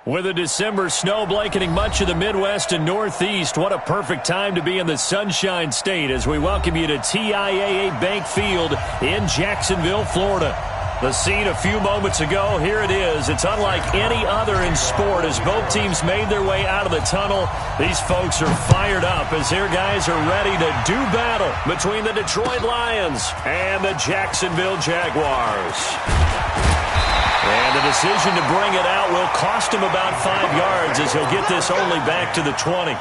With a December snow blanketing much of the Midwest and Northeast, what a perfect time to be in the Sunshine State as we welcome you to TIAA Bank Field in Jacksonville, Florida. The scene a few moments ago, here it is. It's unlike any other in sport as both teams made their way out of the tunnel. These folks are fired up as their guys are ready to do battle between the Detroit Lions and the Jacksonville Jaguars. And the decision to bring it out will cost him about 5 yards as he'll get this only back to the 20.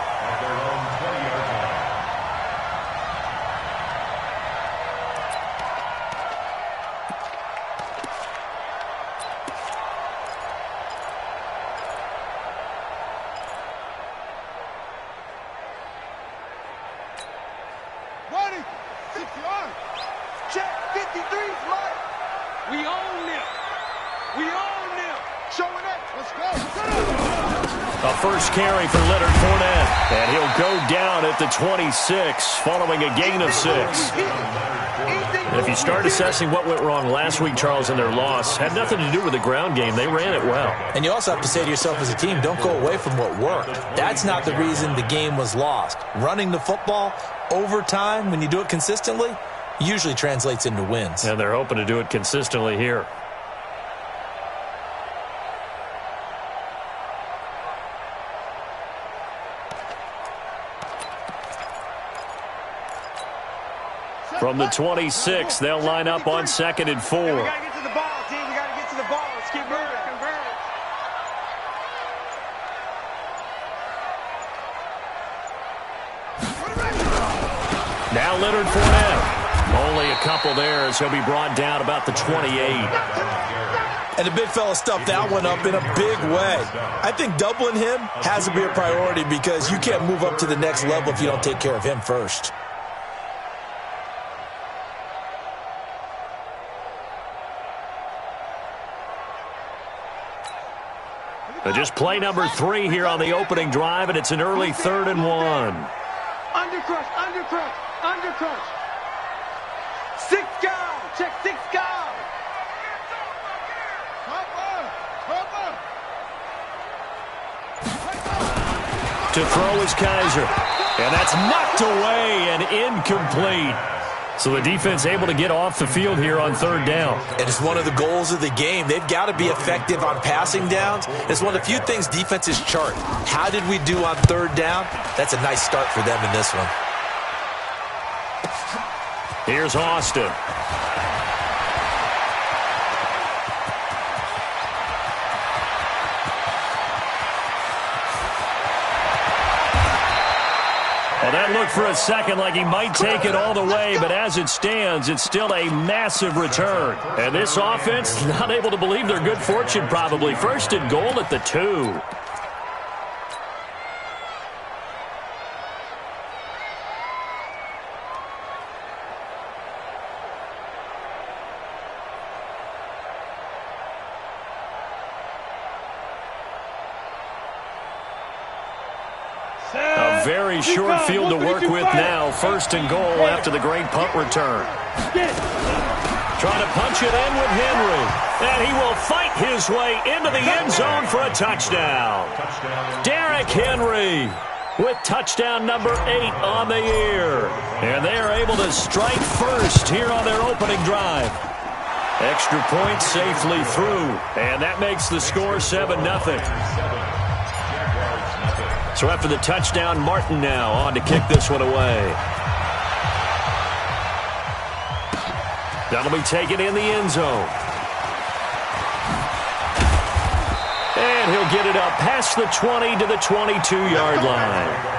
A first carry for Leonard Fournette, and he'll go down at the 26 following a gain of 6. And if you start assessing what went wrong last week, Charles, in their loss, had nothing to do with the ground game. They ran it well. And you also have to say to yourself as a team, don't go away from what worked. That's not the reason the game was lost. Running the football over time, when you do it consistently, usually translates into wins. And they're hoping to do it consistently here. From the 26, they'll line up on 2nd and 4. We got to get to the ball, team. We got to get to the ball. Let's keep moving. Convert it. Now Leonard Fournette. Only a couple there as he'll be brought down about the 28. And the big fella stuffed that one up in a big way. I think doubling him has to be a priority because you can't move up to the next level if you don't take care of him first. Just play number 3 here on the opening drive, and it's an early 3rd and 1. Undercrush, undercrush, undercrush. 6 guys. Check 6 guys. To throw is Kaiser. And that's knocked away and incomplete. So the defense able to get off the field here on 3rd down. It is one of the goals of the game. They've got to be effective on passing downs. It's one of the few things defenses chart. How did we do on 3rd down? That's a nice start for them in this one. Here's Austin. Well, that looked for a second like he might take it all the way, but as it stands, it's still a massive return. And this offense, not able to believe their good fortune probably. 1st and goal at the 2. A very short field to work with now. 1st and goal after the great punt return. Trying to punch it in with Henry. And he will fight his way into the end zone for a touchdown. Derrick Henry with touchdown number 8 on the year. And they are able to strike first here on their opening drive. Extra point safely through. And that makes the score 7-0. So after the touchdown, Martin now on to kick this one away. That'll be taken in the end zone. And he'll get it up past the 20 to the 22-yard line.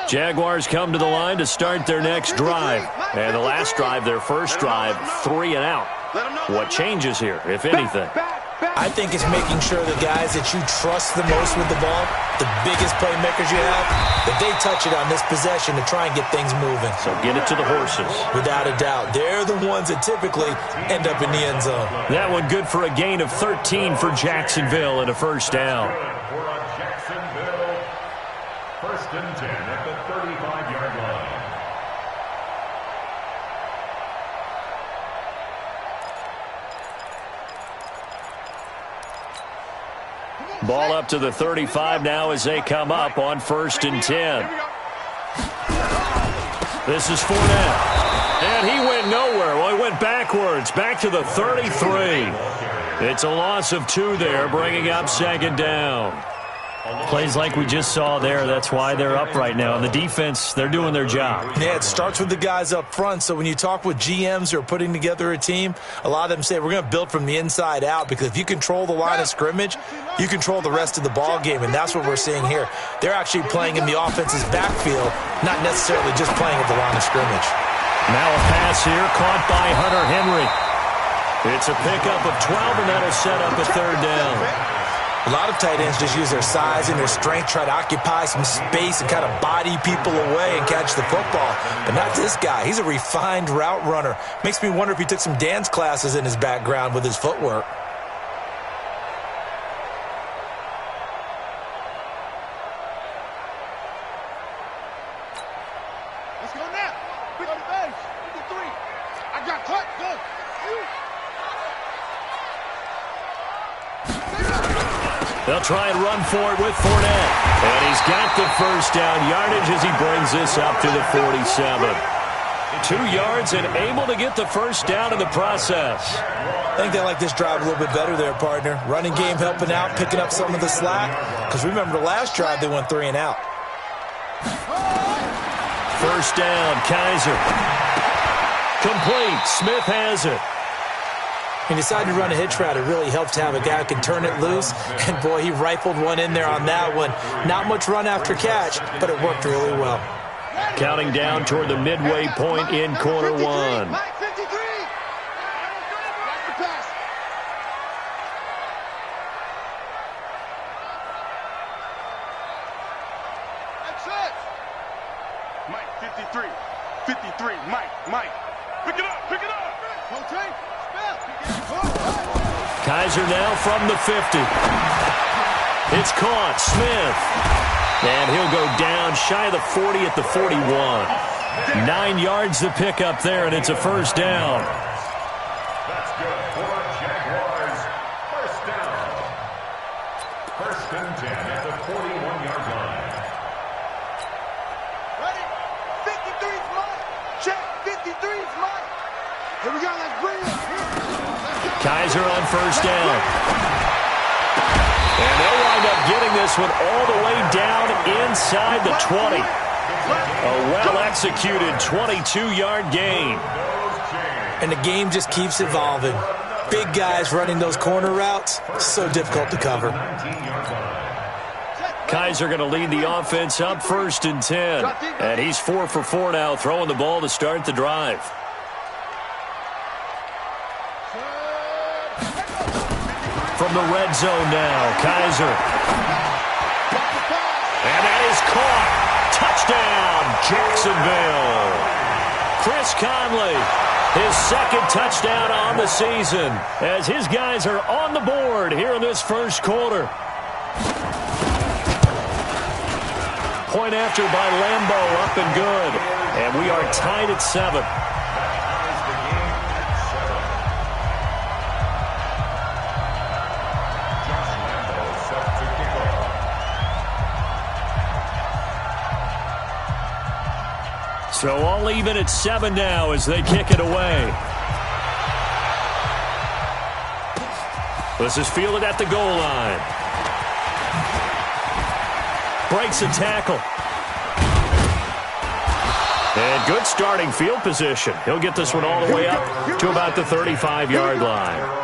Jaguars come to the line to start their next drive. And the last drive, their first drive, 3 and out. What changes here, if anything? I think it's making sure the guys that you trust the most with the ball, the biggest playmakers you have, that they touch it on this possession to try and get things moving. So get it to the horses. Without a doubt. They're the ones that typically end up in the end zone. That one good for a gain of 13 for Jacksonville and a first down. For a Jacksonville, 1st and 10 at the 35-yard line. Ball up to the 35 now as they come up on 1st and 10. This is Fournette. And he went nowhere. Well, he went backwards, back to the 33. It's a loss of 2 there, bringing up 2nd down. Plays like we just saw there. That's why they're up right now. And the defense, they're doing their job. Yeah, it starts with the guys up front. So when you talk with GMs who are putting together a team, a lot of them say we're going to build from the inside out, because if you control the line of scrimmage, you control the rest of the ball game, and that's what we're seeing here. They're actually playing in the offense's backfield, not necessarily just playing at the line of scrimmage. Now a pass here caught by Hunter Henry. It's a pickup of 12, and that'll set up a 3rd down. A lot of tight ends just use their size and their strength, try to occupy some space and kind of body people away and catch the football. But not this guy. He's a refined route runner. Makes me wonder if he took some dance classes in his background with his footwork. Let's go now. Quick on the base. 53. I got cut. Go. They'll try and run for it with Fournette. And he's got the first down yardage as he brings this up to the 47. 2 yards and able to get the first down in the process. I think they like this drive a little bit better there, partner. Running game helping out, picking up some of the slack. Because remember, the last drive they went 3 and out. First down, Kaiser. Complete. Smith has it. He decided to run a hitch route. It really helped to have a guy who can turn it loose. And, boy, he rifled one in there on that one. Not much run after catch, but it worked really well. Counting down toward the midway point in quarter 1. Mike 53. Watch the pass. That's it. Mike 53. 53. Mike. Pick it up. Okay. Kaiser now from the 50. It's caught. Smith. And he'll go down shy of the 40 at the 41. 9 yards to pick up there, and it's a first down. That's good for Jaguars. First down. 1st and 10 at the 41-yard line. Ready? 53's Mike. Check. 53's Mike. Here we go. Let's bring it. Kaiser on first down. And they'll wind up getting this one all the way down inside the 20. A well-executed 22-yard gain. And the game just keeps evolving. Big guys running those corner routes, so difficult to cover. Kaiser going to lead the offense up 1st and 10. And he's 4 for 4 now, throwing the ball to start the drive. From the red zone now, Kaiser. And that is caught. Touchdown, Jacksonville. Chris Conley, his 2nd touchdown on the season, as his guys are on the board here in this first quarter. Point after by Lambeau, up and good. And we are tied at 7. So all even at 7 now as they kick it away. This is fielded at the goal line. Breaks a tackle. And good starting field position. He'll get this one all the way up to about the 35-yard line.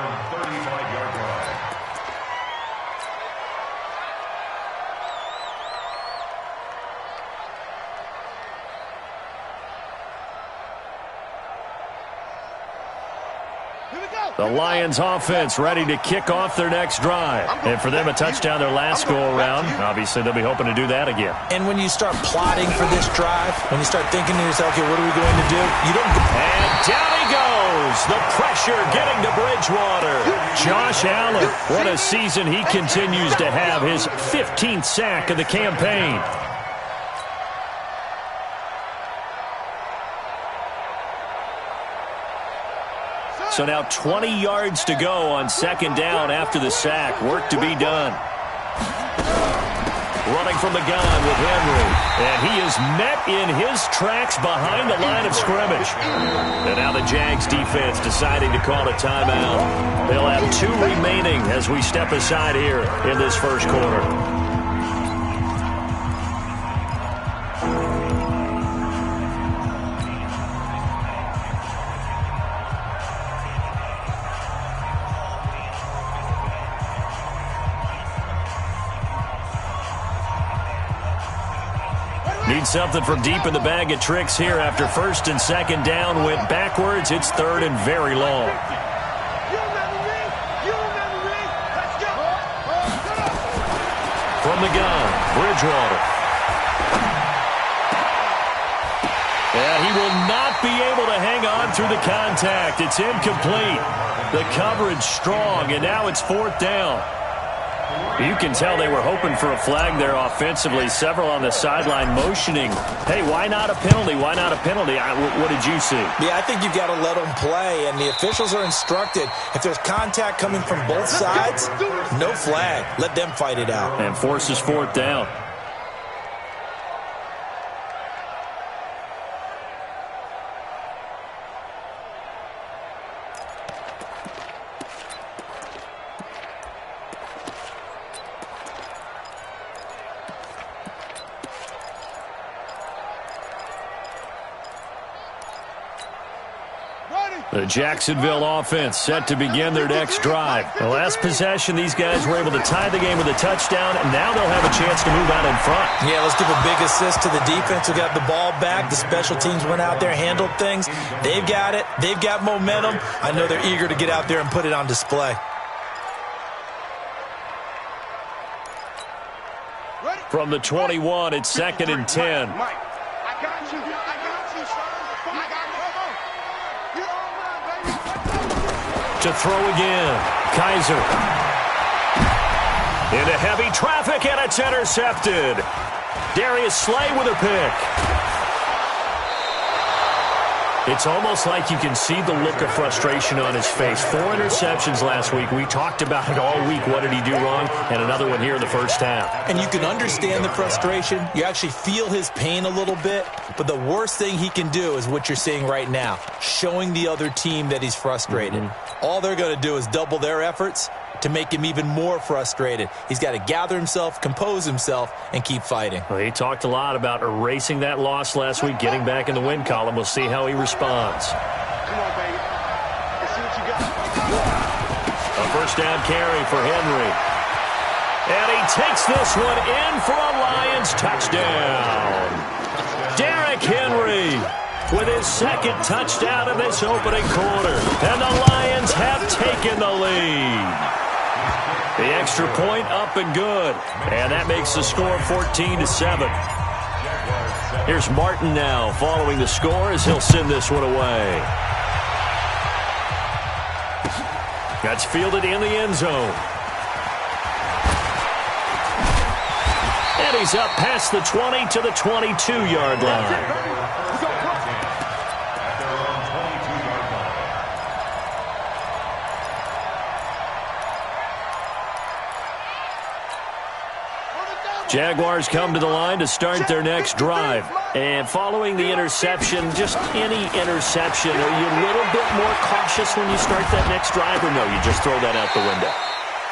The Lions offense ready to kick off their next drive. And for them, a touchdown their last go-around. Obviously, they'll be hoping to do that again. And when you start plotting for this drive, when you start thinking to yourself, okay, what are we going to do? You don't. And down he goes. The pressure getting to Bridgewater. Josh Allen, what a season he continues to have. His 15th sack of the campaign. So now 20 yards to go on second down after the sack. Work to be done. Running from the gun with Henry. And he is met in his tracks behind the line of scrimmage. And now the Jags defense deciding to call a timeout. They'll have 2 remaining as we step aside here in this first quarter. Need something from deep in the bag of tricks here after first and second down went backwards. It's third and very long. From the gun, Bridgewater. And he will not be able to hang on through the contact. It's incomplete. The coverage strong, and now it's fourth down. You can tell they were hoping for a flag there offensively. Several on the sideline motioning, hey, why not a penalty? Why not a penalty? What did you see? Yeah, I think you've got to let them play, and the officials are instructed. If there's contact coming from both sides, no flag. Let them fight it out. And forces fourth down. The Jacksonville offense set to begin their next drive. The last possession, these guys were able to tie the game with a touchdown, and now they'll have a chance to move out in front. Yeah, let's give a big assist to the defense who got the ball back. The special teams went out there, handled things. They've got it. They've got momentum. I know they're eager to get out there and put it on display. From the 21, it's second and 10. Mike, I got you. I got you, son. I got you. Come on. You don't mind, baby. To throw again. Kaiser. Into heavy traffic, and it's intercepted. Darius Slay with a pick. It's almost like you can see the look of frustration on his face. 4 interceptions last week. We talked about it all week. What did he do wrong? And another one here in the first half. And you can understand the frustration. You actually feel his pain a little bit. But the worst thing he can do is what you're seeing right now, showing the other team that he's frustrated. All they're going to do is double their efforts to make him even more frustrated. He's got to gather himself, compose himself, and keep fighting. Well, he talked a lot about erasing that loss last week, getting back in the win column. We'll see how he responds. Come on, baby. Let's see what you got. A first down carry for Henry. And he takes this one in for a Lions touchdown. Derrick Henry with his second touchdown of this opening quarter. And the Lions have taken the lead. The extra point up and good. And that makes the score 14-7. Here's Martin now following the score as he'll send this one away. That's fielded in the end zone. And he's up past the 20 to the 22-yard line. Jaguars come to the line to start their next drive. And following the interception, just any interception, are you a little bit more cautious when you start that next drive, or no, you just throw that out the window?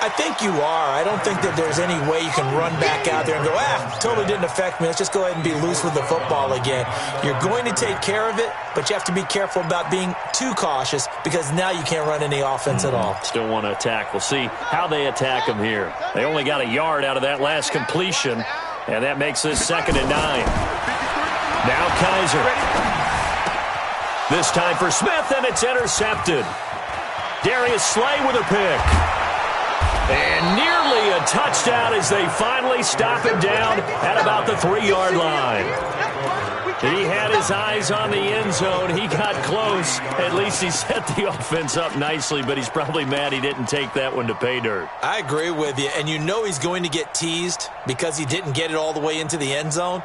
I think you are. I don't think that there's any way you can run back out there and go, totally didn't affect me. Let's just go ahead and be loose with the football again. You're going to take care of it, but you have to be careful about being too cautious because now you can't run any offense at all. Still want to attack. We'll see how they attack them here. They only got a yard out of that last completion, and that makes this 2nd and 9. Now Kaiser. This time for Smith, and it's intercepted. Darius Slay with a pick. And nearly a touchdown as they finally stop him down at about the 3-yard line. He had his eyes on the end zone. He got close. At least he set the offense up nicely, but he's probably mad he didn't take that one to pay dirt. I agree with you, and you know he's going to get teased because he didn't get it all the way into the end zone.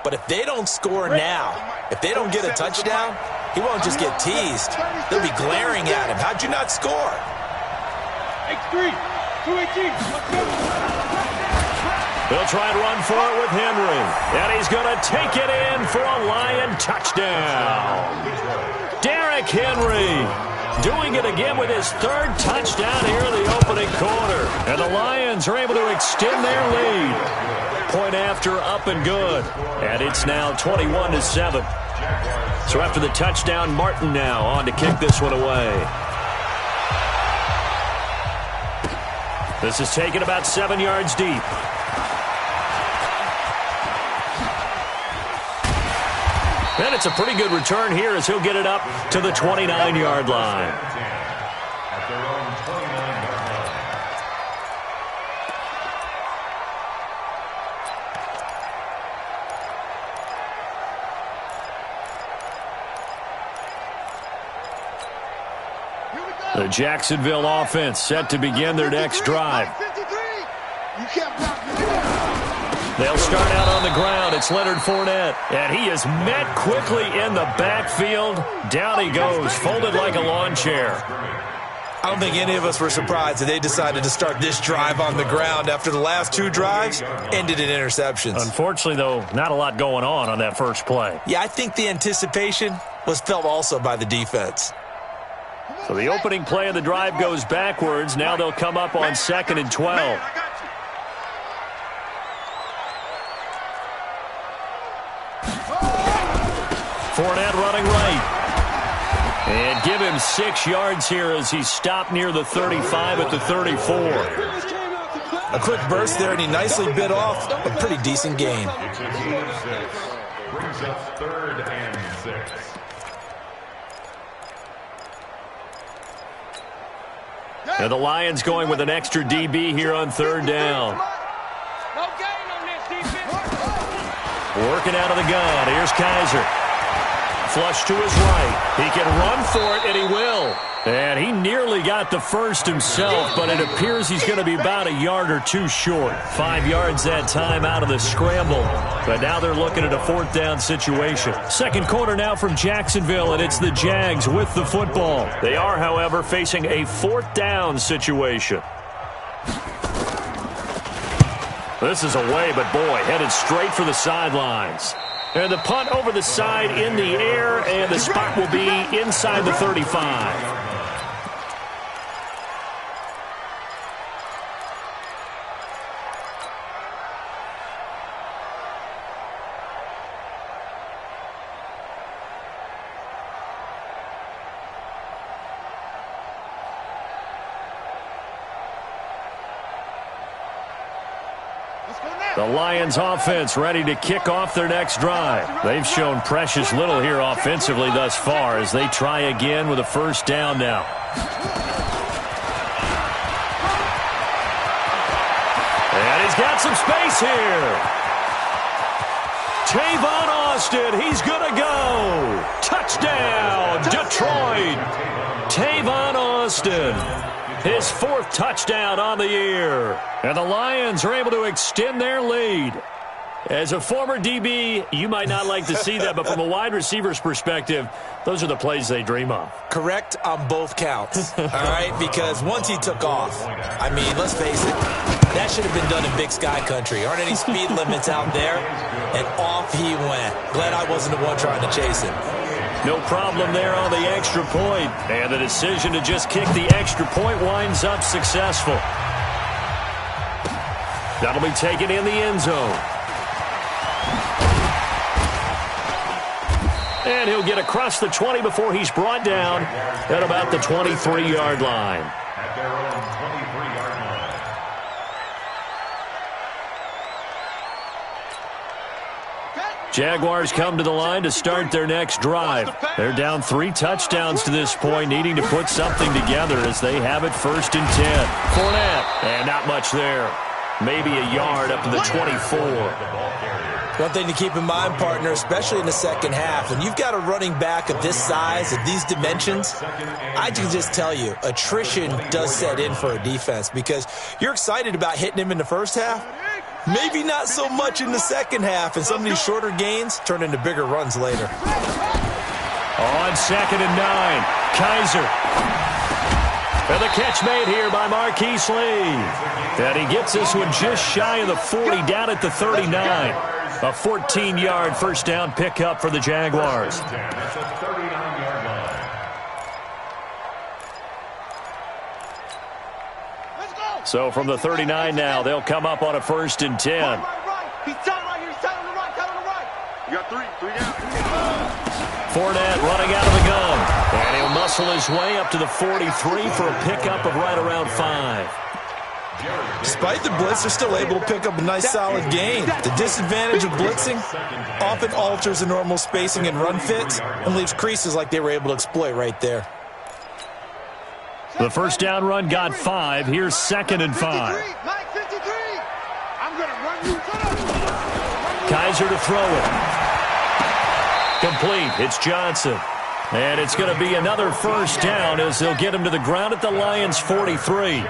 But if they don't score now, if they don't get a touchdown, he won't just get teased. They'll be glaring at him. How'd you not score? X3, 218, let's go. They'll try and run for it with Henry. And he's going to take it in for a Lion touchdown. Derrick Henry doing it again with his 3rd touchdown here in the opening quarter. And the Lions are able to extend their lead. Point after, up and good. And it's now 21-7. So after the touchdown, Martin now on to kick this one away. This is taken about 7 yards deep. And it's a pretty good return here as he'll get it up to the 29-yard line. At their own 29-yard line. The Jacksonville offense set to begin their next drive. You can't block me. They'll start out on the ground. It's Leonard Fournette. And he is met quickly in the backfield. Down he goes, folded like a lawn chair. I don't think any of us were surprised that they decided to start this drive on the ground after the last 2 drives ended in interceptions. Unfortunately, though, not a lot going on that first play. Yeah, I think the anticipation was felt also by the defense. So the opening play of the drive goes backwards. Now they'll come up on 2nd and 12. Fournette running right. And give him 6 yards here as he stopped near the 35 at the 34. A quick burst there, and he nicely bit off a pretty decent gain. It's a gain of 6. Brings up 3rd and 6. And the Lions going with an extra DB here on 3rd down. No gain on this defense. Working out of the gun. Here's Kaiser. Flush to his right. He can run for it, and he will. And he nearly got the first himself, but it appears he's going to be about a yard or 2 short. 5 yards that time out of the scramble. But now they're looking at a 4th down situation. 2nd quarter now from Jacksonville, and it's the Jags with the football. They are, however, facing a 4th down situation. This is away, but boy, headed straight for the sidelines. And the punt over the side in the air, and the spot will be inside the 35. The Lions offense ready to kick off their next drive. They've shown precious little here offensively thus far as they try again with a 1st down now. And he's got some space here. Tavon Austin, he's going to go. Touchdown, Detroit. Tavon Austin. His 4th touchdown on the year. And the Lions are able to extend their lead. As a former DB, you might not like to see that, but from a wide receiver's perspective, those are the plays they dream of. Correct on both counts, all right? Because once he took off, I mean, let's face it, that should have been done in Big Sky Country. Aren't any speed limits out there? And off he went. Glad I wasn't the one trying to chase him. No problem there on the extra point. And the decision to just kick the extra point winds up successful. That'll be taken in the end zone. And he'll get across the 20 before he's brought down at about the 23-yard line. At their own 23-yard line. Jaguars come to the line to start their next drive. They're down 3 touchdowns to this point, needing to put something together as they have it 1st and 10. Fournette, and not much there. Maybe a yard up to the 24. One thing to keep in mind, partner, especially in the second half, when you've got a running back of this size, of these dimensions, I can just tell you, attrition does set in for a defense because you're excited about hitting him in the first half. Maybe not so much in the second half, and some of these shorter gains turn into bigger runs later. On 2nd and 9, Kaiser. And the catch made here by Marquise Lee. And he gets this one just shy of the 40, down at the 39. A 14-yard first down pickup for the Jaguars. That's a 39-yard line. So from the 39 now, they'll come up on a 1st and 10. He's tight right here. He's tight on the right. Tight on the right. You got 3 down. Fournette running out of the gun. And he'll muscle his way up to the 43 for a pickup of right around 5. Despite the blitz, they're still able to pick up a nice solid gain. The disadvantage of blitzing often alters the normal spacing and run fits and leaves creases like they were able to exploit right there. The first down run got 5. Here's 2nd and 5. Mike, 53. I'm going to run you. Kaiser to throw it. Complete. It's Johnson. And it's going to be another first down as they'll get him to the ground at the Lions' 43.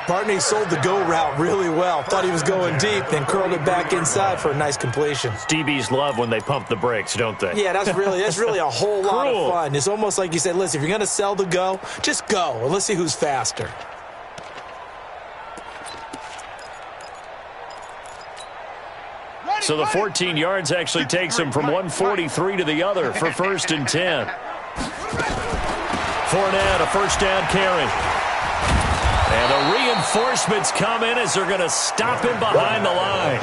Partner, he sold the go route really well. Thought he was going deep, then curled it back inside for a nice completion. DBs love when they pump the brakes, don't they? Yeah, that's really a whole lot of fun. It's almost like you said, listen, if you're going to sell the go, just go, and let's see who's faster. So the 14 yards actually takes him from 143 to the other for 1st and 10. Fournette, a first down carry. And the reinforcements come in as they're going to stop him behind the line.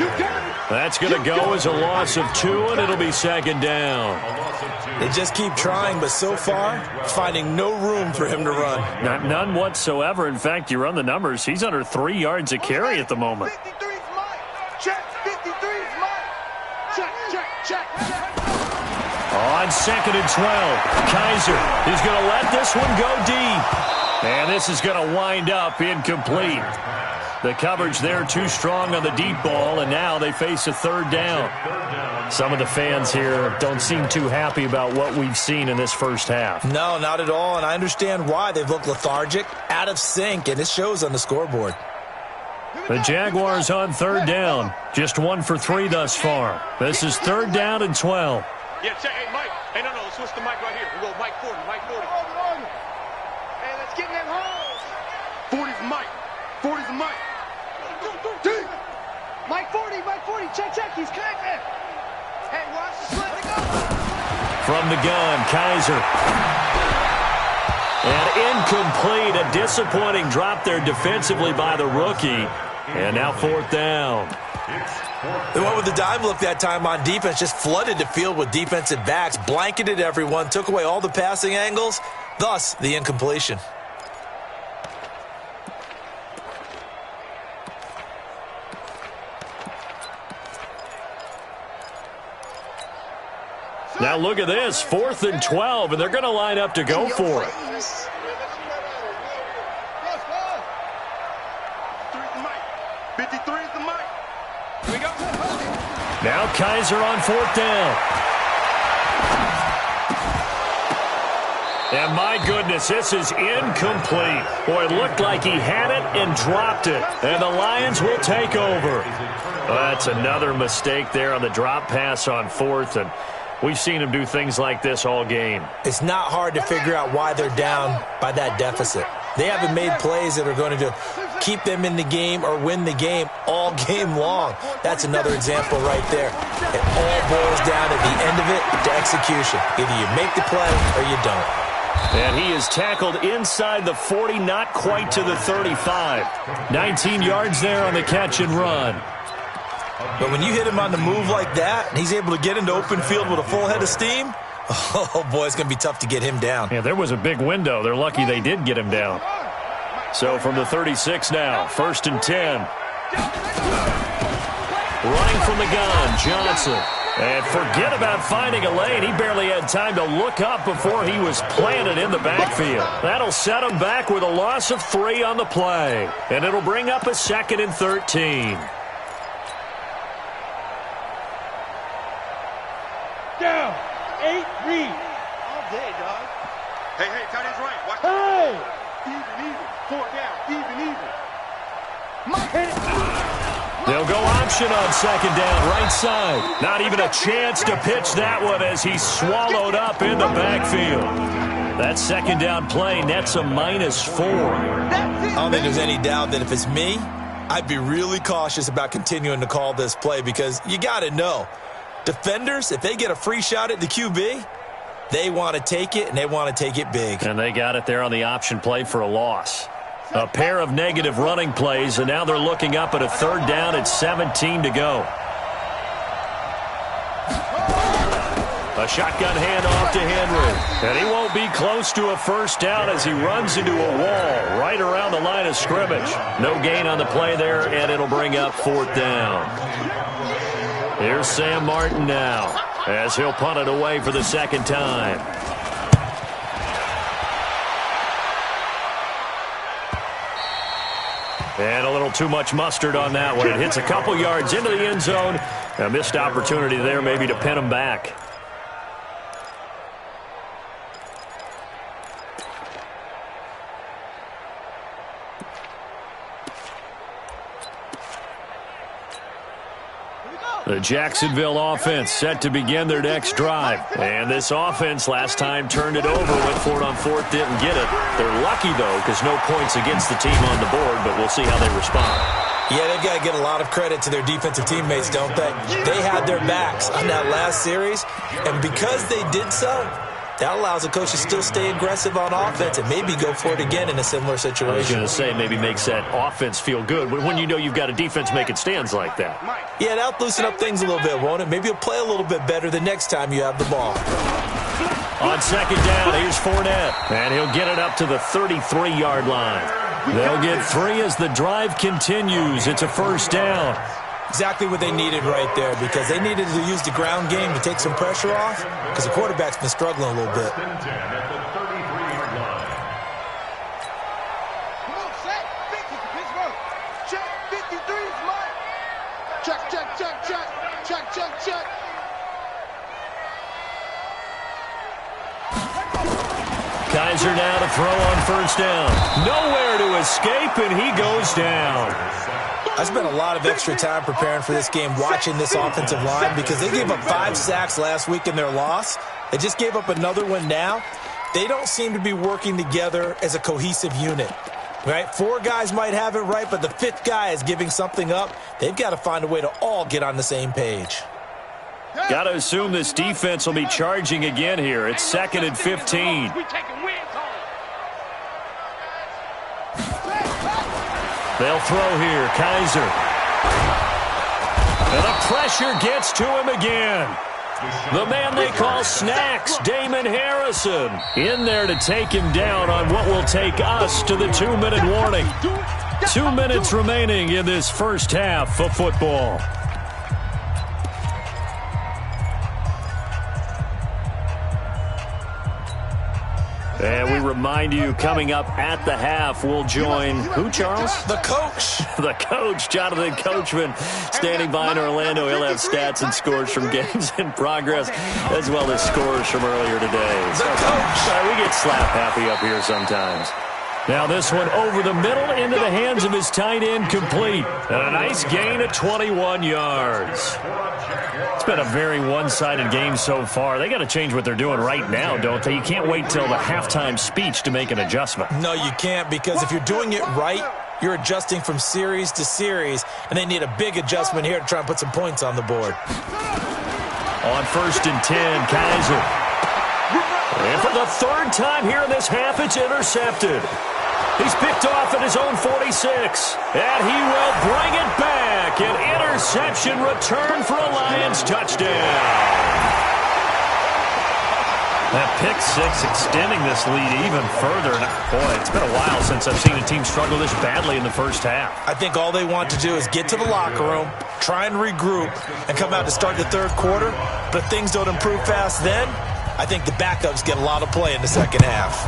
That's going to go as a loss of 2, and it'll be 2nd down. They just keep trying, but so far, finding no room for him to run. None whatsoever. In fact, you run the numbers, he's under 3 yards a carry at the moment. 53's Mike. Check. 53's Mike. Check. On 2nd and 12, Kaiser is going to let this one go deep. And this is going to wind up incomplete. The coverage there too strong on the deep ball, and now they face a 3rd down. Some of the fans here don't seem too happy about what we've seen in this first half. No, not at all, and I understand why. They've looked lethargic, out of sync, and it shows on the scoreboard. The Jaguars on 3rd down. Just 1 for 3 thus far. This is 3rd down and 12. Yeah, check. Hey, Mike. Hey, no, switch the mic right here. We'll go Mike 40. Hey, let's get in that hole. 40's Mike. 40's Mike. Mike 40. Check. He's connected. Hey, watch the slip. Go. From the gun, Kaiser. And incomplete. A disappointing drop there defensively by the rookie. And now 4th down. They went with the dime look that time on defense, just flooded the field with defensive backs, blanketed everyone, took away all the passing angles, thus the incompletion. Now look at this, 4th and 12, and they're going to line up to go for it. Now Kaiser on 4th down. And my goodness, this is incomplete. Boy, it looked like he had it and dropped it. And the Lions will take over. That's another mistake there on the drop pass on 4th. And we've seen him do things like this all game. It's not hard to figure out why they're down by that deficit. They haven't made plays that are going to keep them in the game or win the game all game long. That's another example right there. It all boils down at the end of it to execution. Either you make the play or you don't. And he is tackled inside the 40, not quite to the 35. 19 yards there on the catch and run. But when you hit him on the move like that, and he's able to get into open field with a full head of steam, oh boy, it's going to be tough to get him down. Yeah, there was a big window. They're lucky they did get him down. So from the 36 now, 1st and 10. Running from the gun, Johnson. And forget about finding a lane. He barely had time to look up before he was planted in the backfield. That'll set him back with a loss of 3 on the play. And it'll bring up a 2nd and 13. Down. 8, read. All day, dog. Hey, tight end's right. Watch even. 4 down. Even. They'll go option on 2nd down, right side. Not even a chance to pitch that one as he's swallowed up in the backfield. That 2nd down play nets a -4. I don't think there's any doubt that if it's me, I'd be really cautious about continuing to call this play because you got to know, defenders, if they get a free shot at the QB, they want to take it, and they want to take it big. And they got it there on the option play for a loss. A pair of negative running plays, and now they're looking up at a 3rd down at 17 to go. A shotgun handoff to Henry. And he won't be close to a 1st down as he runs into a wall right around the line of scrimmage. No gain on the play there, and it'll bring up 4th down. Here's Sam Martin now as he'll punt it away for the 2nd time. And a little too much mustard on that one. It hits a couple yards into the end zone. A missed opportunity there maybe to pin him back. The Jacksonville offense set to begin their next drive. And this offense last time turned it over, went for it on 4th, didn't get it. They're lucky, though, because no points against the team on the board, but we'll see how they respond. Yeah, they've got to get a lot of credit to their defensive teammates, don't they? They had their backs on that last series, and because they did so, that allows the coach to still stay aggressive on offense and maybe go for it again in a similar situation. I was going to say maybe makes that offense feel good when you know you've got a defense making stands like that. Yeah, that'll loosen up things a little bit, won't it? Maybe you'll play a little bit better the next time you have the ball. On 2nd down, here's Fournette, and he'll get it up to the 33-yard line. They'll get 3 as the drive continues. It's a 1st down. Exactly what they needed right there because they needed to use the ground game to take some pressure off because the quarterback's been struggling a little bit. Come on, set. 50 to Pittsburgh. Check. 53's mine. Check. Kaiser now to throw on 1st down. Nowhere to escape, and he goes down. I spent a lot of extra time preparing for this game watching this offensive line because they gave up 5 sacks last week in their loss. They just gave up another one now. They don't seem to be working together as a cohesive unit. Right? 4 guys might have it right, but the 5th guy is giving something up. They've got to find a way to all get on the same page. Got to assume this defense will be charging again here. It's 2nd and 15. They'll throw here. Kaiser. And the pressure gets to him again. The man they call Snacks, Damon Harrison, in there to take him down on what will take us to the 2-minute warning. 2 minutes remaining in this first half of football. And we remind you, coming up at the half, we'll join who, Charles? The coach. The coach, Jonathan Coachman, standing by in Orlando. He'll have stats and scores from games in progress, as well as scores from earlier today. The coach. We get slap happy up here sometimes. Now this one over the middle into the hands of his tight end, complete. And a nice gain of 21 yards. It's been a very one-sided game so far. They got to change what they're doing right now, don't they? You can't wait till the halftime speech to make an adjustment. No, you can't, because if you're doing it right, you're adjusting from series to series, and they need a big adjustment here to try and put some points on the board. On 1st and 10, Kaiser. And for the 3rd time here in this half, it's intercepted. He's picked off at his own 46, and he will bring it back. An interception return for a Lions touchdown. That pick six extending this lead even further. And boy, it's been a while since I've seen a team struggle this badly in the first half. I think all they want to do is get to the locker room, try and regroup, and come out to start the third quarter. But if things don't improve fast then, I think the backups get a lot of play in the second half.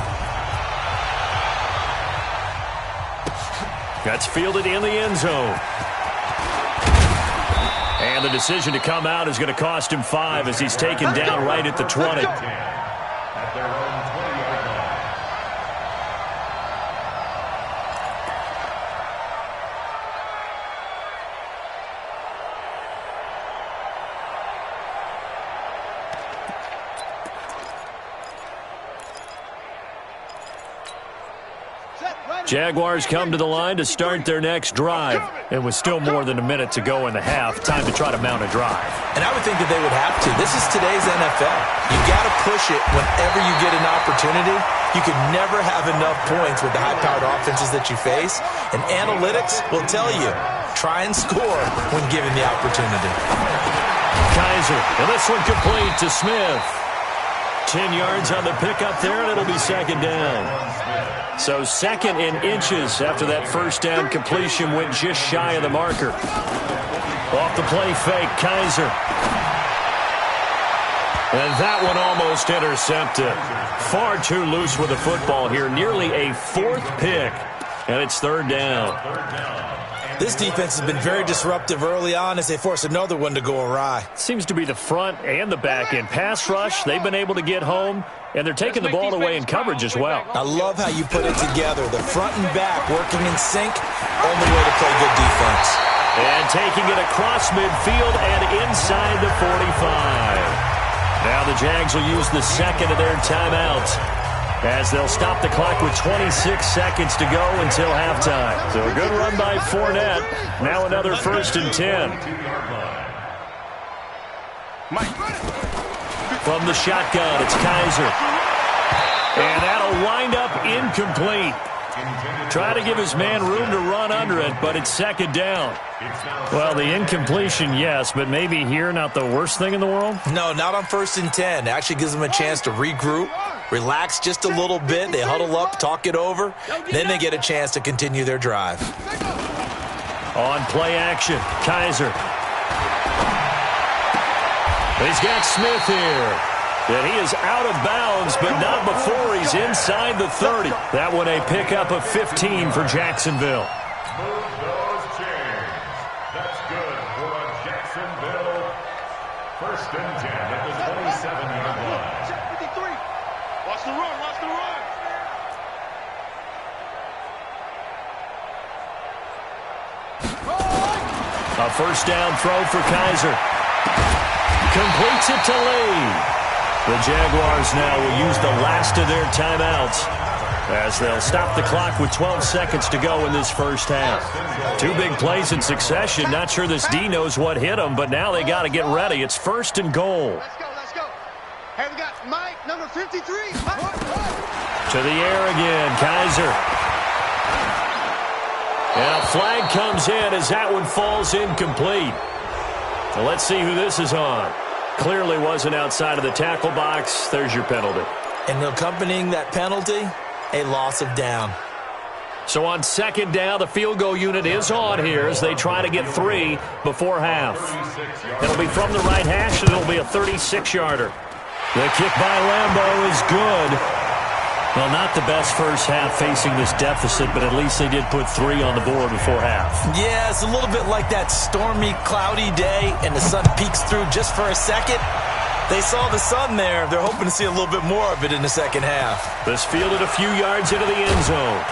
That's fielded in the end zone. And the decision to come out is going to cost him 5 as he's taken down right at the 20. At their own 20-yard line. Jaguars come to the line to start their next drive. It was still more than a minute to go in the half. Time to try to mount a drive. And I would think that they would have to. This is today's NFL. You got to push it whenever you get an opportunity. You can never have enough points with the high-powered offenses that you face. And analytics will tell you, try and score when given the opportunity. Kaiser, and this one complete to Smith. 10 yards on the pickup there, and it'll be second down. So second in inches after that first down completion went just shy of the marker. Off the play fake, Kaiser. And that one almost intercepted. Far too loose with the football here. Nearly a fourth pick, and it's third down. This defense has been very disruptive early on as they force another one to go awry. Seems to be the front and the back end. Pass rush, they've been able to get home, and they're taking the ball away in coverage as well. I love how you put it together. The front and back working in sync, only way to play good defense. And taking it across midfield and inside the 45. Now the Jags will use the second of their timeouts, as they'll stop the clock with 26 seconds to go until halftime. So a good run by Fournette. Now another 1st and 10. From the shotgun, it's Kaiser. And that'll wind up incomplete. Try to give his man room to run under it, but it's second down. Well, the incompletion, yes, but maybe here not the worst thing in the world? No, not on 1st and 10. It actually gives them a chance to regroup, relax just a little bit. They huddle up, talk it over. Then they get a chance to continue their drive. On play action, Kaiser. He's got Smith here. And he is out of bounds, but not before he's inside the 30. That one a pickup of 15 for Jacksonville. Move those chains. That's good for a Jacksonville 1st and 10 at the 27-yard line. Check 53. Watch the run, watch the run. A first down throw for Kaiser. Completes it to Lee. The Jaguars now will use the last of their timeouts as they'll stop the clock with 12 seconds to go in this first half. 2 big plays in succession. Not sure this D knows what hit them, but now they got to get ready. It's 1st and goal. Let's go, let's go. Hey, we got Mike, number 53. Mike. To the air again, Kaiser. And a flag comes in as that one falls incomplete. Now let's see who this is on. Clearly wasn't outside of the tackle box. There's your penalty. And accompanying that penalty, a loss of down. So on second down, the field goal unit is on here as they try to get 3 before half. It'll be from the right hash, and it'll be a 36-yarder. The kick by Lambeau is good. Well, not the best first half facing this deficit, but at least they did put 3 on the board before half. Yeah, it's a little bit like that stormy, cloudy day, and the sun peeks through just for a second. They saw the sun there. They're hoping to see a little bit more of it in the second half. This fielded a few yards into the end zone.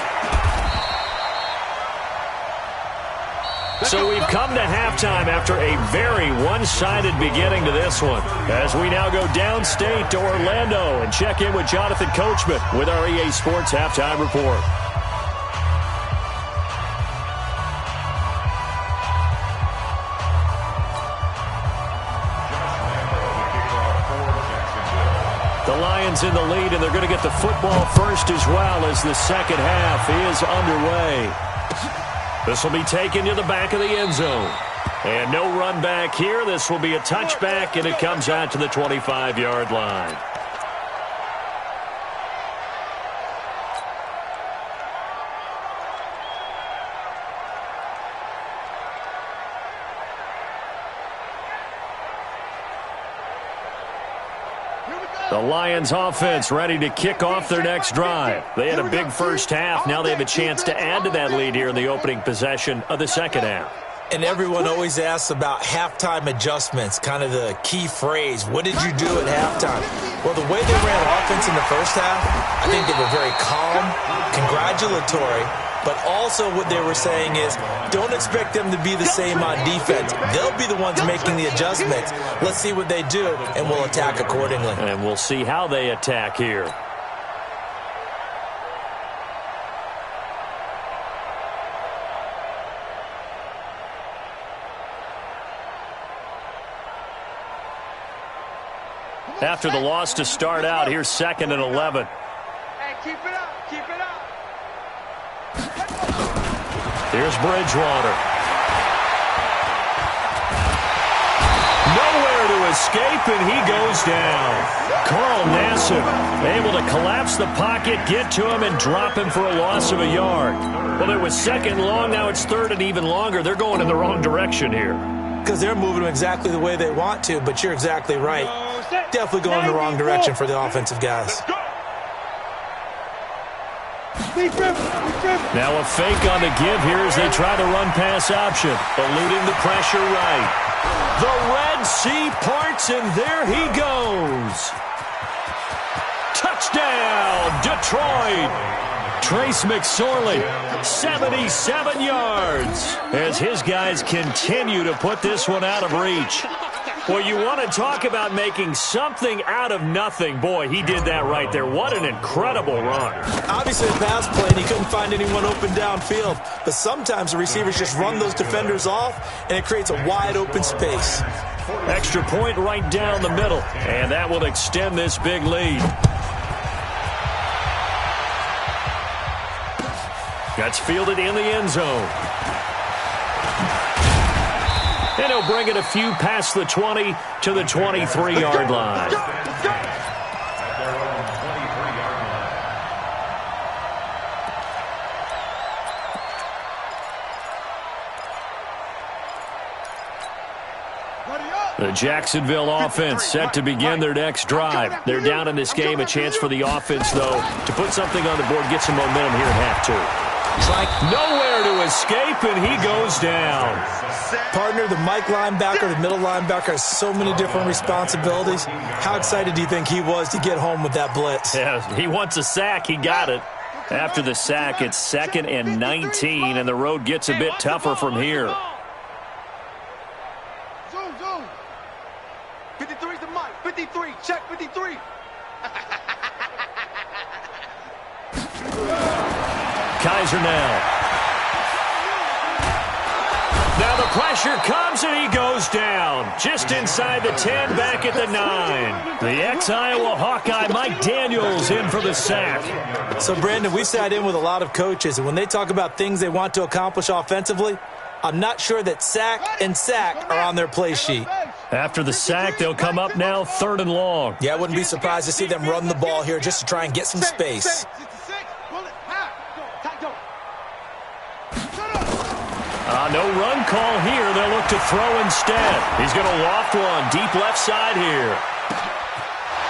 So we've come to halftime after a very one-sided beginning to this one, as we now go downstate to Orlando and check in with Jonathan Coachman with our EA Sports Halftime Report. The Lions in the lead, and they're going to get the football first as well as the second half is underway. This will be taken to the back of the end zone. And no run back here. This will be a touchback, and it comes out to the 25-yard line. The Lions offense ready to kick off their next drive. They had a big first half. Now they have a chance to add to that lead here in the opening possession of the second half. And everyone always asks about halftime adjustments, kind of the key phrase. What did you do at halftime? Well, the way they ran offense in the first half, I think they were very calm, congratulatory, but also what they were saying is don't expect them to be the same on defense. They'll be the ones making the adjustments. Let's see what they do, and we'll attack accordingly. And we'll see how they attack here. After the loss to start out, here's 2nd and 11. Hey, keep it up, keep it up. Here's Bridgewater. Nowhere to escape, and he goes down. Carl Nassib able to collapse the pocket, get to him, and drop him for a loss of a yard. Well, it was 2nd long, now it's 3rd and even longer. They're going in the wrong direction here. Because they're moving them exactly the way they want to, but you're exactly right. Definitely going in the wrong direction for the offensive guys. Now a fake on the give here as they try the run-pass option. Eluding the pressure right. The Red Sea parts, and there he goes. Touchdown, Detroit. Trace McSorley, 77 yards, as his guys continue to put this one out of reach. Well, you want to talk about making something out of nothing. Boy, he did that right there. What an incredible run. Obviously, a pass play, and he couldn't find anyone open downfield. But sometimes the receivers just run those defenders off, and it creates a wide-open space. Extra point right down the middle, and that will extend this big lead. That's fielded in the end zone. And he'll bring it a few past the 20 to the 23-yard line. The Jacksonville offense set to begin their next drive. They're down in this game. A chance for the offense, though, to put something on the board, get some momentum here at half 2. Nowhere to escape, and he goes down. Partner, the Mike linebacker, the middle linebacker has so many different responsibilities. How excited do you think he was to get home with that blitz? Yeah, he wants a sack. He got it. After the sack, it's 2nd and 19, and the road gets a bit tougher from here. Zoom, zoom. 53's the mic. 53. Check 53. Kaiser now. Now the pressure comes, and he goes down. Just inside the 10, back at the 9. The ex-Iowa Hawkeye, Mike Daniels, in for the sack. So, Brandon, we sat in with a lot of coaches, and when they talk about things they want to accomplish offensively, I'm not sure that sack and sack are on their play sheet. After the sack, they'll come up now 3rd and long. Yeah, I wouldn't be surprised to see them run the ball here just to try and get some space. No run call here. They'll look to throw instead. He's going to loft one deep left side here.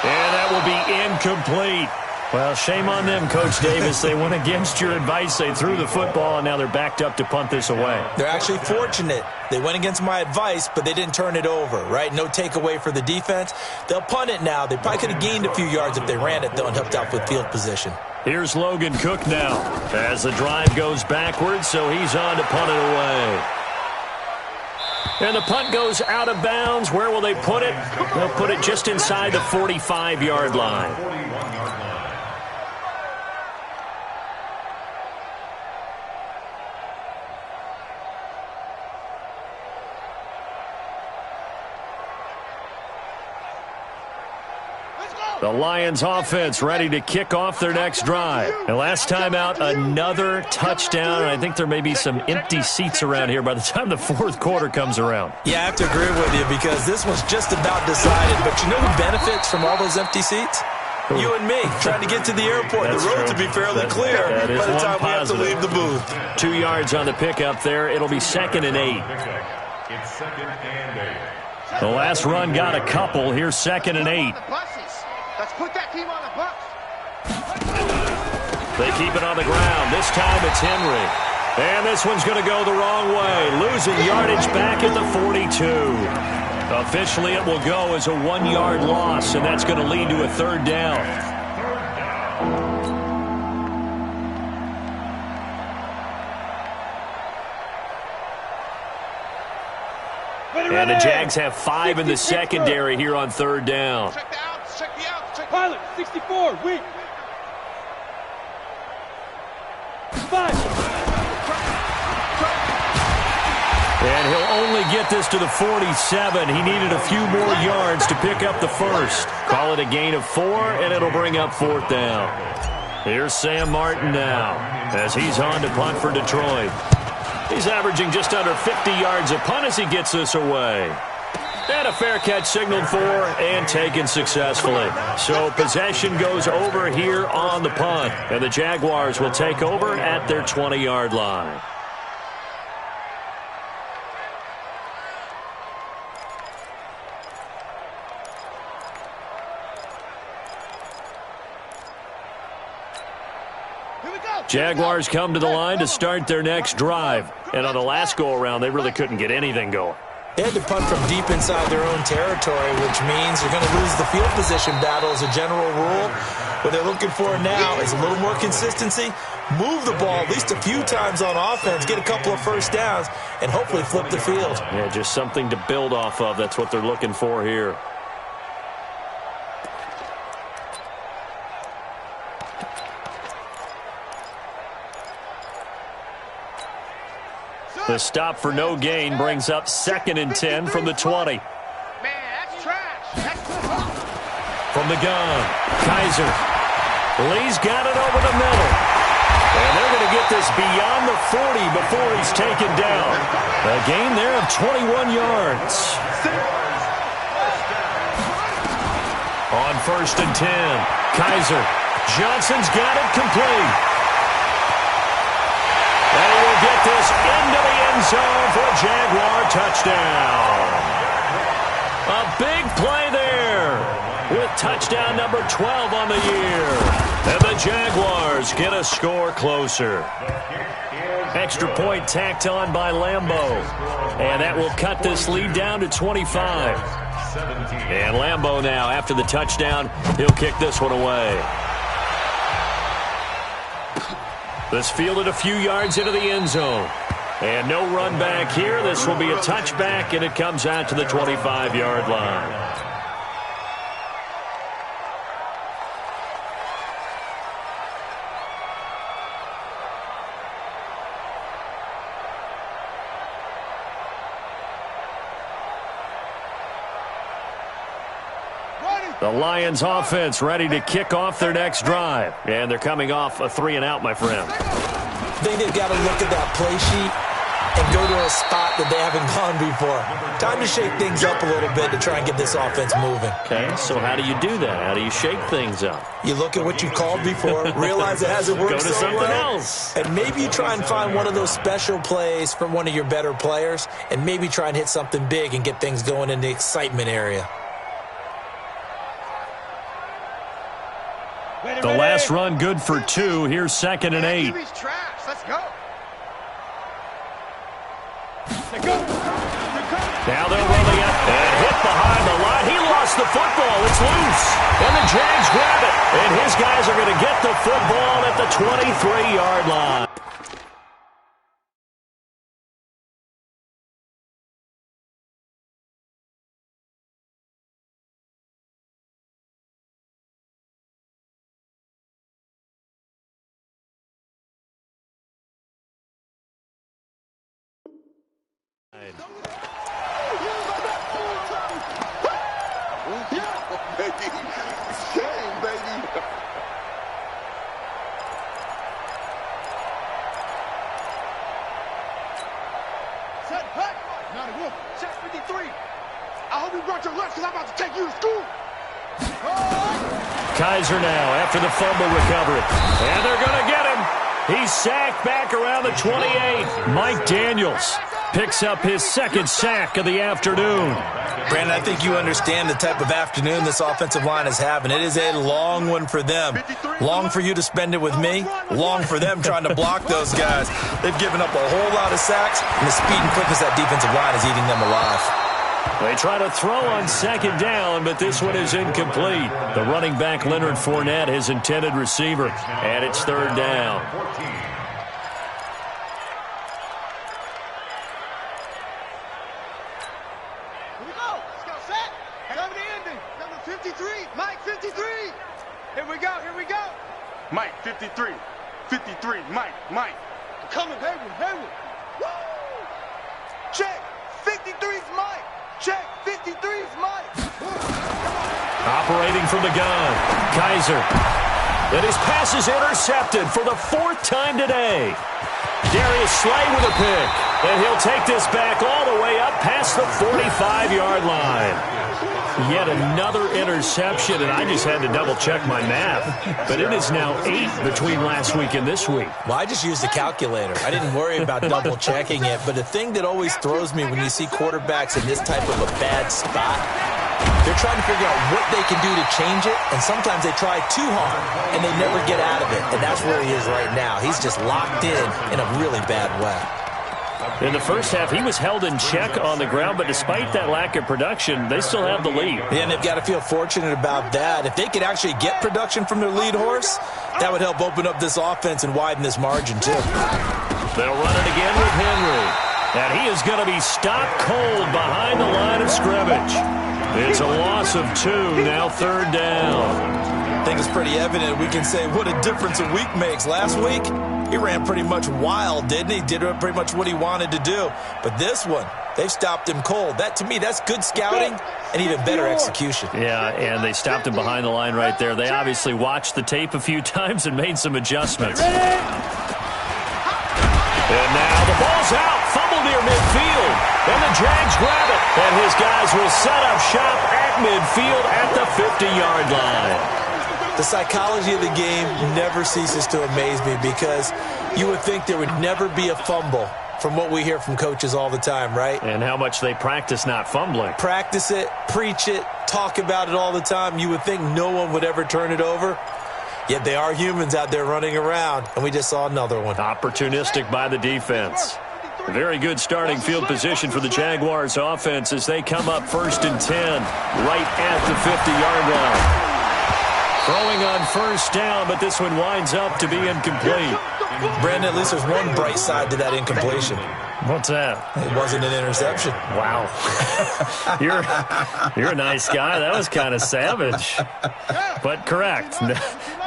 And that will be incomplete. Well, shame on them, Coach Davis. They went against your advice. They threw the football, and now they're backed up to punt this away. They're actually fortunate. They went against my advice, but they didn't turn it over, right? No takeaway for the defense. They'll punt it now. They probably could have gained a few yards if they ran it, though, and helped out with field position. Here's Logan Cook now as the drive goes backwards, so he's on to punt it away. And the punt goes out of bounds. Where will they put it? They'll put it just inside the 45-yard line. The Lions offense ready to kick off their next drive. And last time out, another touchdown. And I think there may be some empty seats around here by the time the 4th quarter comes around. Yeah, I have to agree with you because this one's just about decided. But you know who benefits from all those empty seats? You and me, trying to get to the airport. That's the roads true. will be fairly clear by the time we have to leave the booth. 2 yards on the pickup there. It'll be 2nd and 8. It's 2nd and 8. The last run got a couple. Here's 2nd and 8. Let's put that team on the bus. They keep it on the ground. This time it's Henry. And this one's going to go the wrong way. Losing yardage back at the 42. Officially, it will go as a 1-yard loss, and that's going to lead to a third down. And the Jags have 5 in the secondary here on third down. Check the outs, check the outs, check the Pilot, 64, weak. 5. And he'll only get this to the 47. He needed a few more yards to pick up the first. Call it a gain of 4, and it'll bring up fourth down. Here's Sam Martin now as he's on to punt for Detroit. He's averaging just under 50 yards a punt as he gets this away. And a fair catch signaled for and taken successfully. So possession goes over here on the punt. And the Jaguars will take over at their 20-yard line. Jaguars come to the line to start their next drive. And on the last go-around, they really couldn't get anything going. They had to punt from deep inside their own territory, which means they're going to lose the field position battle as a general rule. What they're looking for now is a little more consistency, move the ball at least a few times on offense, get a couple of first downs, and hopefully flip the field. Yeah, just something to build off of. That's what they're looking for here. The stop for no gain brings up 2nd and 10 from the 20. Man, that's trash. That's from the gun, Kaiser. Lee's got it over the middle. And they're going to get this beyond the 40 before he's taken down. A gain there of 21 yards. On 1st and 10, Kaiser. Johnson's got it complete. And he will get this into the end zone for a Jaguar touchdown. A big play there with touchdown number 12 on the year. And the Jaguars get a score closer. Extra point tacked on by Lambeau. And that will cut this lead down to 25. And Lambeau now, after the touchdown, he'll kick this one away. This fielded a few yards into the end zone. And no run back here. This will be a touchback, and it comes out to the 25-yard line. The Lions offense ready to kick off their next drive. And they're coming off a 3-and-out, my friend. I think they've got to look at that play sheet and go to a spot that they haven't gone before. Time to shake things up a little bit to try and get this offense moving. Okay, so how do you do that? How do you shake things up? You look at what you called before, realize it hasn't worked go to so something well, else. and maybe you try and find one of those special plays from one of your better players, and maybe try and hit something big and get things going in the excitement area. The last run good for 2. Here's 2nd and 8. Let's go. Now they'll run the up and hit behind the line. He lost the football. It's loose. And the Jags grab it. And his guys are going to get the football at the 23-yard line. Kaiser now after the fumble recovery. And they're going to get him. He's sacked back around the 28. Mike Daniels picks up his second sack of the afternoon. Brandon, I think you understand the type of afternoon this offensive line is having. It is a long one for them. Long for you to spend it with me. Long for them trying to block those guys. They've given up a whole lot of sacks, and the speed and quickness of that defensive line is eating them alive. They try to throw on second down, but this one is incomplete. The running back, Leonard Fournette, his intended receiver, and it's third down. Here we go. Let's go, set. Cover the ending. Number 53. Mike, 53. Here we go. Here we go. Mike, 53. 53. Mike. Coming, Hayward. Woo! Check. 53's Mike. Check. 53's Mike. Operating from the gun, Kaiser. And his pass is intercepted for the fourth time today. Darius Slay with a pick. And he'll take this back all the way up past the 45-yard line. Yet another interception, and I just had to double-check my math. But it is now 8 between last week and this week. Well, I just used a calculator. I didn't worry about double-checking it. But the thing that always throws me when you see quarterbacks in this type of a bad spot, they're trying to figure out what they can do to change it, and sometimes they try too hard, and they never get out of it. And that's where he is right now. He's just locked in a really bad way. In the first half, he was held in check on the ground, but despite that lack of production, they still have the lead. Yeah, and they've got to feel fortunate about that. If they could actually get production from their lead horse, that would help open up this offense and widen this margin, too. They'll run it again with Henry. And he is going to be stopped cold behind the line of scrimmage. It's a loss of 2, now third down. I think it's pretty evident. We can say what a difference a week makes. Last week, he ran pretty much wild, didn't he? Did pretty much what he wanted to do. But this one, they've stopped him cold. That, to me, that's good scouting and even better execution. Yeah, and they stopped him behind the line right there. They obviously watched the tape a few times and made some adjustments. And now the ball's out. Fumble near midfield. And the Jags grab it. And his guys will set up shop at midfield at the 50-yard line. The psychology of the game never ceases to amaze me because you would think there would never be a fumble from what we hear from coaches all the time, right? And how much they practice not fumbling. Practice it, preach it, talk about it all the time. You would think no one would ever turn it over. Yet they are humans out there running around, and we just saw another one. Opportunistic by the defense. Very good starting field position for the Jaguars offense as they come up 1st and 10 right at the 50-yard line. Throwing on first down, but this one winds up to be incomplete. Brandon, at least there's one bright side to that incompletion. What's that? It wasn't an interception. Wow. You're a nice guy. That was kind of savage. But correct.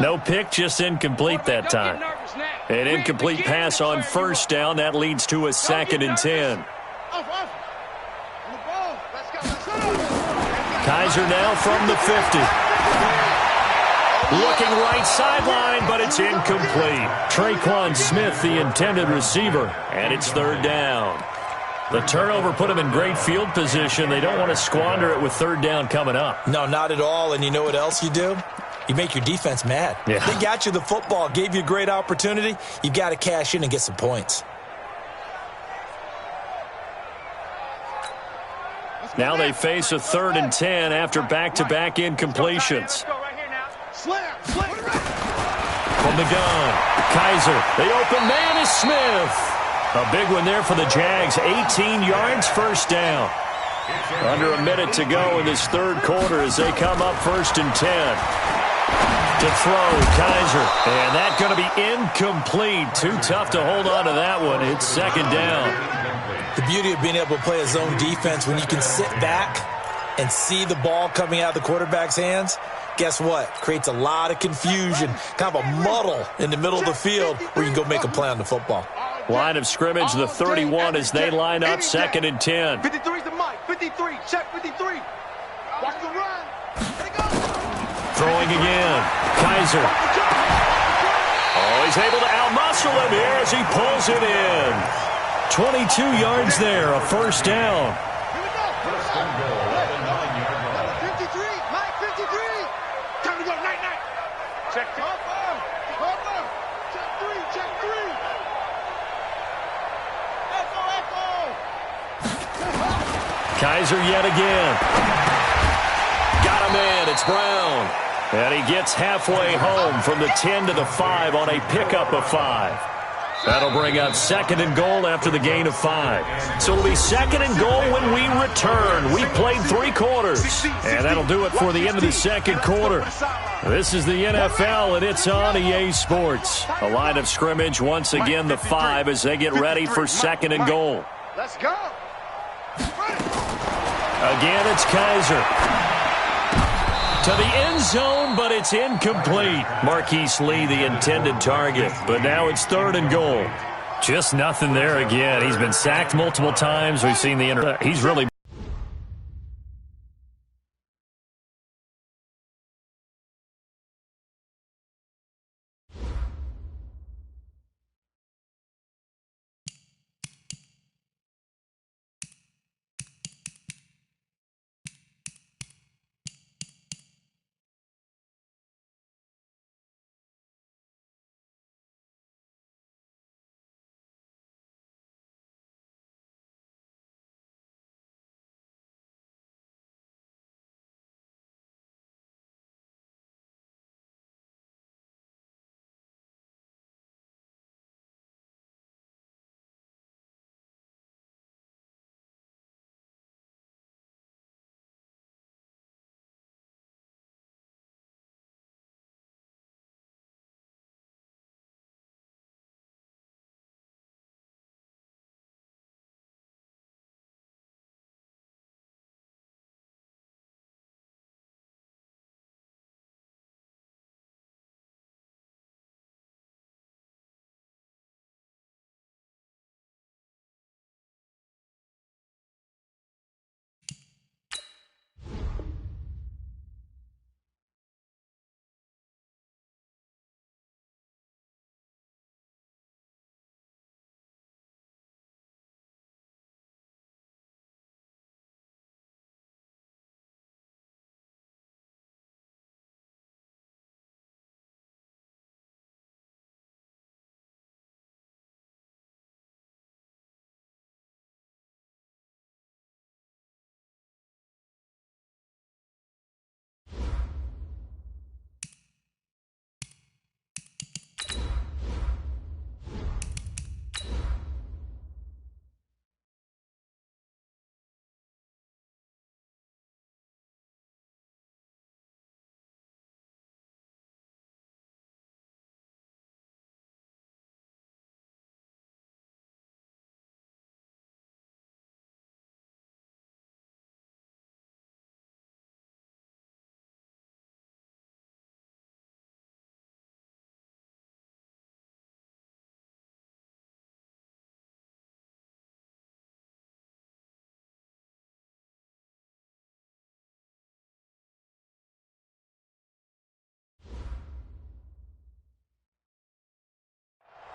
No pick, just incomplete that time. An incomplete pass on first down. That leads to a 2nd and 10. Kaiser now from the 50. Looking right sideline, but it's incomplete. Traquan Smith, the intended receiver, and it's third down. The turnover put them in great field position. They don't want to squander it with third down coming up. No, not at all. And you know what else you do? You make your defense mad. Yeah. They got you the football, gave you a great opportunity. You got to cash in and get some points. Now they face a 3rd and 10 after back-to-back incompletions. From the gun, Kaiser. The open man is Smith. A big one there for the Jags. 18 yards, first down. Under a minute to go in this third quarter as they come up 1st and 10. To throw, Kaiser. And that's going to be incomplete. Too tough to hold on to that one. It's 2nd down. The beauty of being able to play a zone defense when you can sit back and see the ball coming out of the quarterback's hands, guess what? Creates a lot of confusion, kind of a muddle in the middle of the field where you can go make a play on the football. Line of scrimmage, the 31 as they line up 2nd and 10. 53's the Mike. 53. Check 53. Watch the run. Throwing again. Kaiser. Oh, he's able to outmuscle him here as he pulls it in. 22 yards there, a first down. Here we go. 53. Mike 53. Time to go. Night. Check 3. Check 3. Echo. Kaiser yet again. Got him in. It's Brown. And he gets halfway home from the 10 to the 5 on a pickup of 5. That'll bring up 2nd and goal after the gain of 5. So it'll be 2nd and goal when we return. We played 3 quarters. And that'll do it for the end of the 2nd quarter. This is the NFL, and it's on EA Sports. A line of scrimmage, once again, the 5 as they get ready for 2nd and goal. Let's go. Again, it's Kaiser. To the end zone, but it's incomplete. Marquise Lee, the intended target. But now it's 3rd and goal. Just nothing there again. He's been sacked multiple times. We've seen the he's really...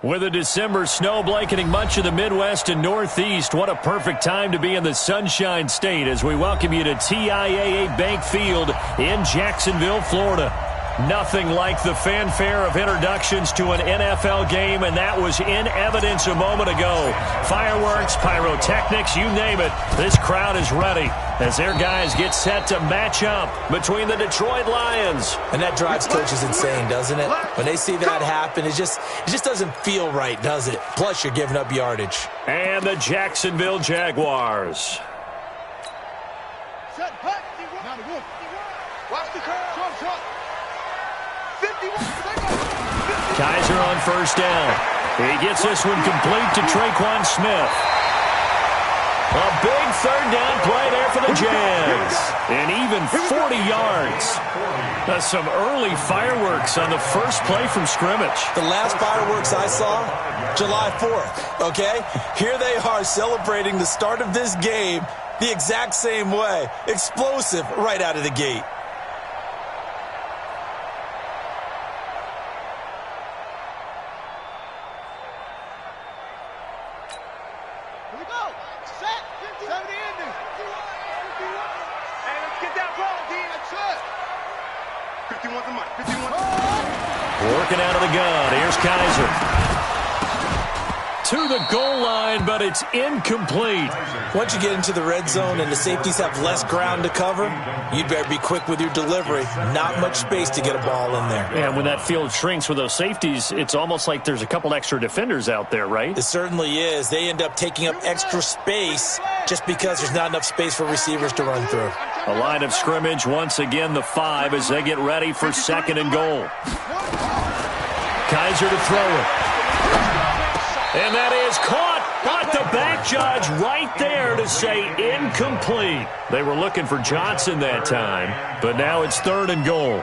With a December snow blanketing much of the Midwest and Northeast, what a perfect time to be in the Sunshine State as we welcome you to TIAA Bank Field in Jacksonville, Florida. Nothing like the fanfare of introductions to an NFL game, and that was in evidence a moment ago. Fireworks, pyrotechnics, you name it. This crowd is ready as their guys get set to match up between the Detroit Lions. And that drives coaches insane, doesn't it? When they see that happen, it just doesn't feel right, does it? Plus, you're giving up yardage. And the Jacksonville Jaguars. Set, hut. Watch the curve. Kaiser on 1st down. He gets this one complete to Traquan Smith. A big 3rd down play there for the Jags. And even 40 yards. Some early fireworks on the first play from scrimmage. The last fireworks I saw, July 4th, okay? Here they are celebrating the start of this game the exact same way. Explosive right out of the gate. Working out of the gun. Here's Kaiser. to the goal line, but it's incomplete. Once you get into the red zone and the safeties have less ground to cover, you'd better be quick with your delivery. Not much space to get a ball in there. And when that field shrinks with those safeties, it's almost like there's a couple extra defenders out there, right? It certainly is. They end up taking up extra space just because there's not enough space for receivers to run through. A line of scrimmage, once again the 5 as they get ready for 2nd and goal. Kaiser to throw it. And that is caught, but the back judge right there to say incomplete. They were looking for Johnson that time, but now it's 3rd and goal.